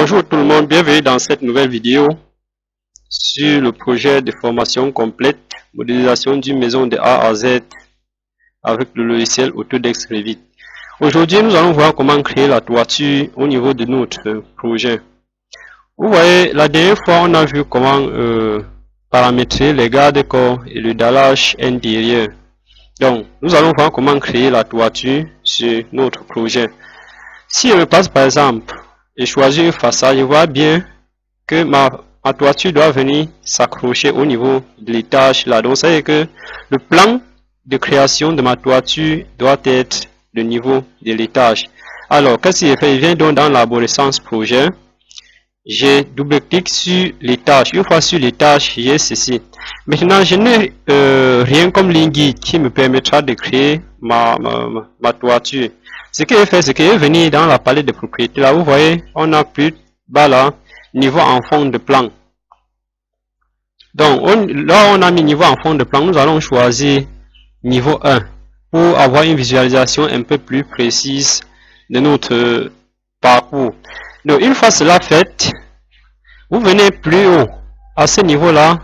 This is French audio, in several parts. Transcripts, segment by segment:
Bonjour tout le monde, bienvenue dans cette nouvelle vidéo sur le projet de formation complète, modélisation d'une maison de A à Z avec le logiciel Autodesk Revit. Aujourd'hui, nous allons voir comment créer la toiture au niveau de notre projet. Vous voyez, la dernière fois, on a vu comment paramétrer les garde-corps et le dallage intérieur. Donc, nous allons voir comment créer la toiture sur notre projet. Si je me passe par exemple et choisir une façade, je vois bien que ma toiture doit venir s'accrocher au niveau de l'étage là. Donc, ça veut dire que le plan de création de ma toiture doit être le niveau de l'étage. Alors, qu'est-ce que je fais? Je viens donc dans l'arborescence projet. Je double-clique sur l'étage. Une fois sur l'étage, j'ai ceci. Maintenant, je n'ai rien comme ligne guide qui me permettra de créer ma toiture. Ce que je fais, c'est que je vais venir dans la palette de propriétés. Là, vous voyez, on a plus bas là, niveau en fond de plan. Donc, là, on a mis niveau en fond de plan. Nous allons choisir niveau 1 pour avoir une visualisation un peu plus précise de notre parcours. Donc, une fois cela fait, vous venez plus haut. À ce niveau-là,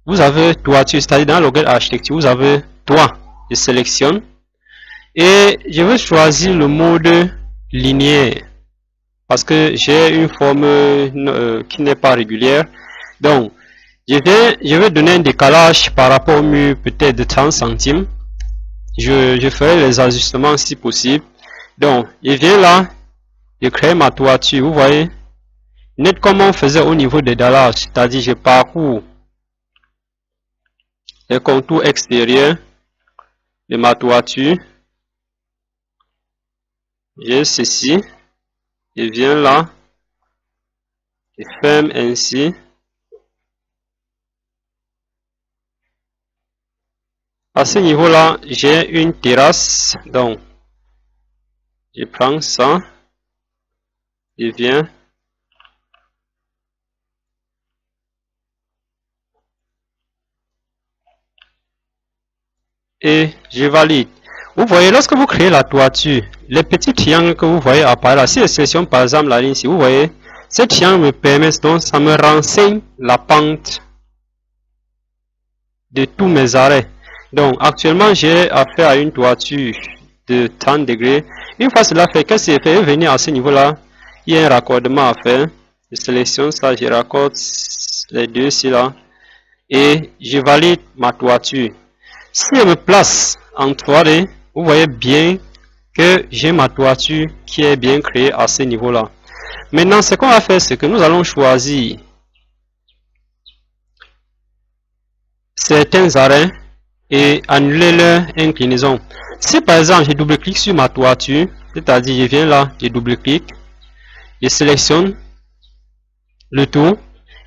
vous avez toiture, c'est-à-dire dans l'onglet architecture, vous avez toit. Je sélectionne. Et je vais choisir le mode linéaire parce que j'ai une forme qui n'est pas régulière. Donc, je vais donner un décalage par rapport au mur peut-être de 30 centimes. Je ferai les ajustements si possible. Donc, je viens là, je crée ma toiture. Vous voyez, net comme on faisait au niveau des dallages, c'est-à-dire je parcours les contours extérieurs de ma toiture. J'ai ceci, je viens là, je ferme ainsi. À ce niveau-là, j'ai une terrasse, donc je prends ça, je viens. Et je valide. Vous voyez, lorsque vous créez la toiture, les petits triangles que vous voyez apparaître là, si je sélectionne par exemple la ligne ici, vous voyez, ces triangles me permettent, donc ça me renseigne la pente de tous mes arrêts. Donc actuellement, j'ai affaire à une toiture de 30 degrés. Une fois cela fait, qu'est-ce que je fais? Venir à ce niveau-là, il y a un raccordement à faire. Je sélectionne ça, je raccorde les deux ici là, et je valide ma toiture. Si je me place en 3D, vous voyez bien que j'ai ma toiture qui est bien créée à ce niveau-là. Maintenant, ce qu'on va faire, c'est que nous allons choisir certains arrêts et annuler leur inclinaison. Si par exemple, je double-clique sur ma toiture, c'est-à-dire je viens là, je double-clique, je sélectionne le tout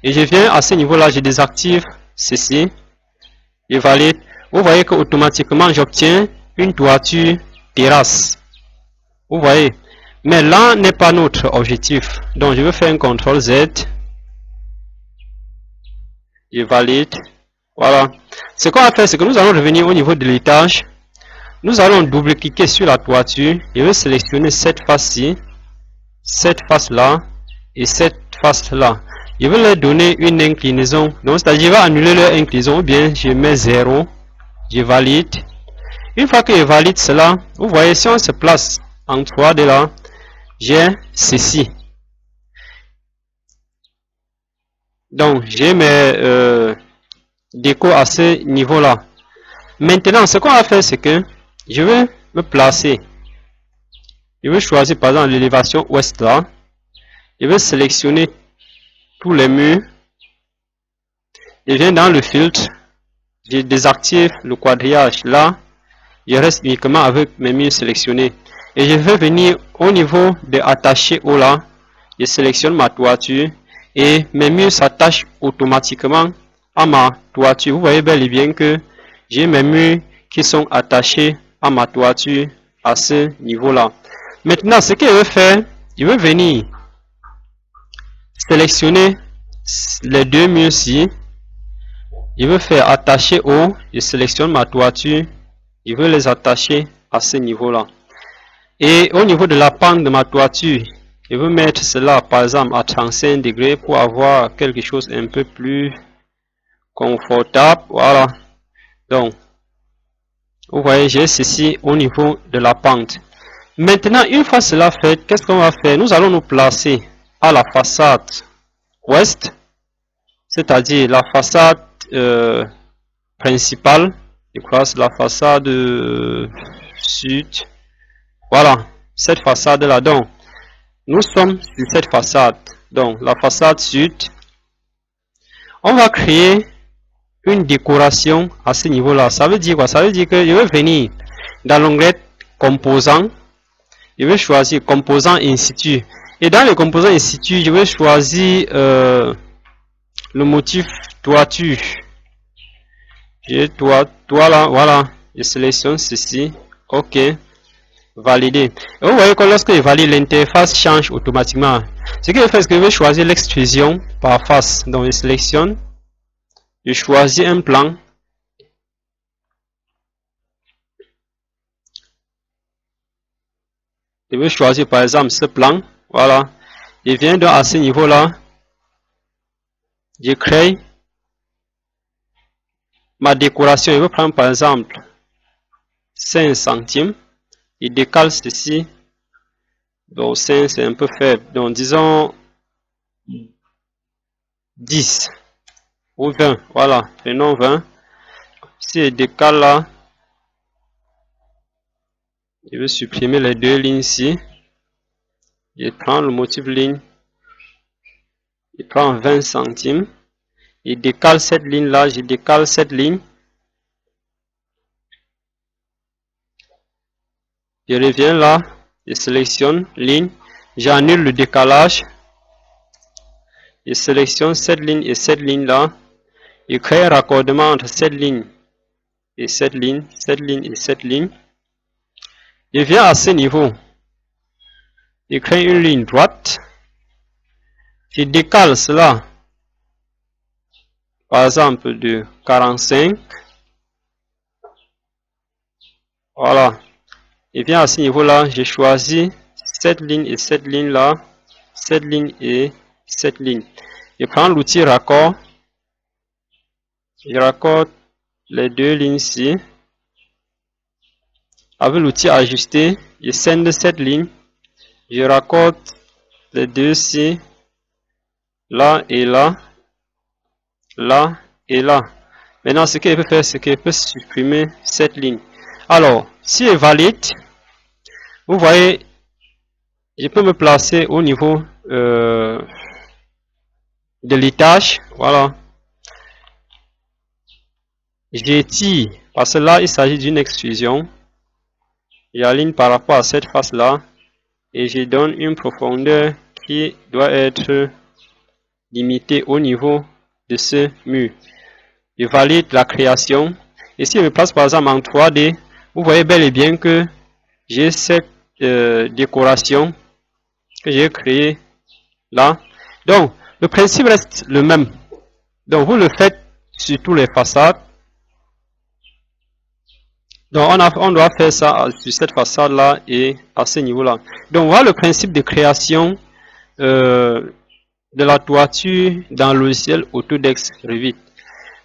et je viens à ce niveau-là, je désactive ceci, je valide. Vous voyez que automatiquement j'obtiens une toiture terrasse. Vous voyez. Mais là n'est pas notre objectif. Donc je vais faire un CTRL Z. Je valide. Voilà. Ce qu'on va faire, c'est que nous allons revenir au niveau de l'étage. Nous allons double-cliquer sur la toiture. Je vais sélectionner cette face-ci, cette face-là et cette face-là. Je vais leur donner une inclinaison. Donc c'est-à-dire je vais annuler leur inclinaison ou bien je mets 0. Je valide. Une fois que je valide cela, vous voyez, si on se place en 3D là, j'ai ceci. Donc, j'ai mes décos à ce niveau-là. Maintenant, ce qu'on va faire, c'est que je vais me placer. Je vais choisir par exemple l'élévation ouest là. Je vais sélectionner tous les murs. Je viens dans le filtre. Je désactive le quadrillage là, je reste uniquement avec mes murs sélectionnés et je vais venir au niveau de attacher haut là, je sélectionne ma toiture et mes murs s'attachent automatiquement à ma toiture. Vous voyez bel et bien que j'ai mes murs qui sont attachés à ma toiture à ce niveau là. Maintenant, ce que je vais faire, je vais venir sélectionner les deux murs ici. Je veux faire attacher haut, je sélectionne ma toiture, je veux les attacher à ce niveau-là. Et au niveau de la pente de ma toiture, Je veux mettre cela par exemple à 35 degrés pour avoir quelque chose un peu plus confortable. Voilà. Donc, vous voyez, j'ai ceci au niveau de la pente. Maintenant, une fois cela fait, qu'est-ce qu'on va faire? Nous allons nous placer à la façade ouest, c'est-à-dire la façade principale. Je crois c'est la façade sud. Voilà, cette façade-là. Donc, nous sommes sur cette façade. Donc, la façade sud. On va créer une décoration à ce niveau-là. Ça veut dire quoi? Ça veut dire que je vais venir dans l'onglet composants. Je vais choisir composants institut. Et dans les composants institut, je vais choisir le motif toiture. J'ai toit là, voilà. Je sélectionne ceci. OK. Valider. Et vous voyez que lorsque je valide, l'interface change automatiquement. Ce que je fais, c'est que je vais choisir l'extrusion par face. Donc je sélectionne. Je choisis un plan. Je vais choisir par exemple ce plan. Voilà. Je viens donc à ce niveau-là. Je crée ma décoration. Je vais prendre par exemple 5 centimes. Je décale ceci. Donc 5 c'est un peu faible. Donc disons 10 ou 20. Voilà. Prenons 20. Si je décale là. Je vais supprimer les deux lignes ici. Je prends le motif ligne. Je prends 20 centimes. Je décale cette ligne là. Je décale cette ligne. Je reviens là. Je sélectionne ligne. J'annule le décalage. Je sélectionne cette ligne et cette ligne là. Je crée un raccordement entre cette ligne et cette ligne. Cette ligne et cette ligne. Je viens à ce niveau. Je crée une ligne droite. Je décale cela. Par exemple de 45. Voilà. Je viens à ce niveau là. Je choisis cette ligne et cette ligne là. Cette ligne et cette ligne. Je prends l'outil raccord. Je raccorde les deux lignes ici. Avec l'outil ajuster, je scinde cette ligne. Je raccorde les deux ici. Là et là. Là et là. Maintenant, ce qu'il peut faire, c'est qu'il peut supprimer cette ligne. Alors, si elle est valide, vous voyez, je peux me placer au niveau de l'étage. Voilà. J'étire, parce que là, il s'agit d'une extrusion. J'aligne par rapport à cette face-là. Et je donne une profondeur qui doit être limitée au niveau de ce mur. Je valide la création. Et si je me place par exemple en 3D, vous voyez bel et bien que j'ai cette décoration que j'ai créée là. Donc, le principe reste le même. Donc, vous le faites sur toutes les façades. Donc, on doit faire ça sur cette façade-là et à ce niveau-là. Donc, voilà le principe de création de la toiture dans le logiciel Autodesk Revit.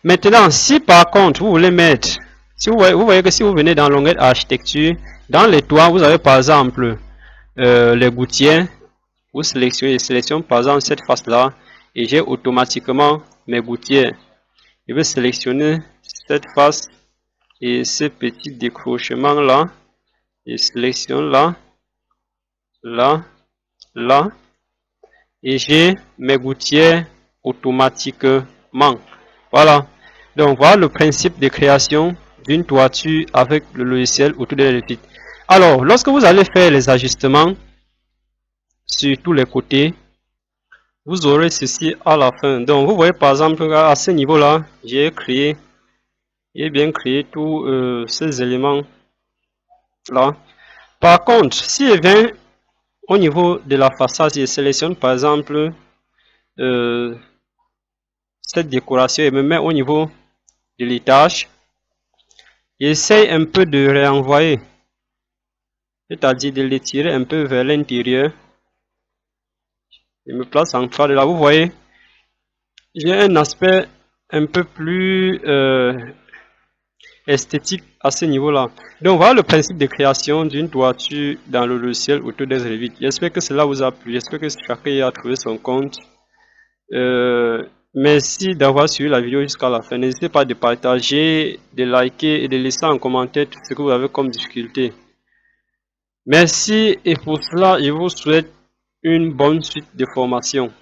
Maintenant, si par contre, vous voulez mettre, si vous voyez que si vous venez dans l'onglet architecture, dans les toits, vous avez par exemple les gouttières. Vous sélectionnez par exemple cette face-là et j'ai automatiquement mes gouttières. Je vais sélectionner cette face et ce petit décrochement là. Je sélectionne là, là, là. Et j'ai mes gouttières automatiquement. Voilà. Donc voilà le principe de création d'une toiture avec le logiciel Autodesk Revit. Alors, lorsque vous allez faire les ajustements sur tous les côtés, vous aurez ceci à la fin. Donc vous voyez par exemple à ce niveau-là, j'ai bien créé tous ces éléments là. Par contre, si je viens au niveau de la façade, je sélectionne par exemple cette décoration et me met au niveau de l'étage. J'essaie un peu de réenvoyer, c'est-à-dire de l'étirer un peu vers l'intérieur. Je me place en 3D là, vous voyez, j'ai un aspect un peu plus esthétique à ce niveau-là. Donc voilà le principe de création d'une toiture dans le logiciel Autodesk Revit. J'espère que cela vous a plu, j'espère que chacun a trouvé son compte. Merci d'avoir suivi la vidéo jusqu'à la fin. N'hésitez pas de partager, de liker et de laisser en commentaire tout ce que vous avez comme difficulté. Merci et pour cela, je vous souhaite une bonne suite de formation.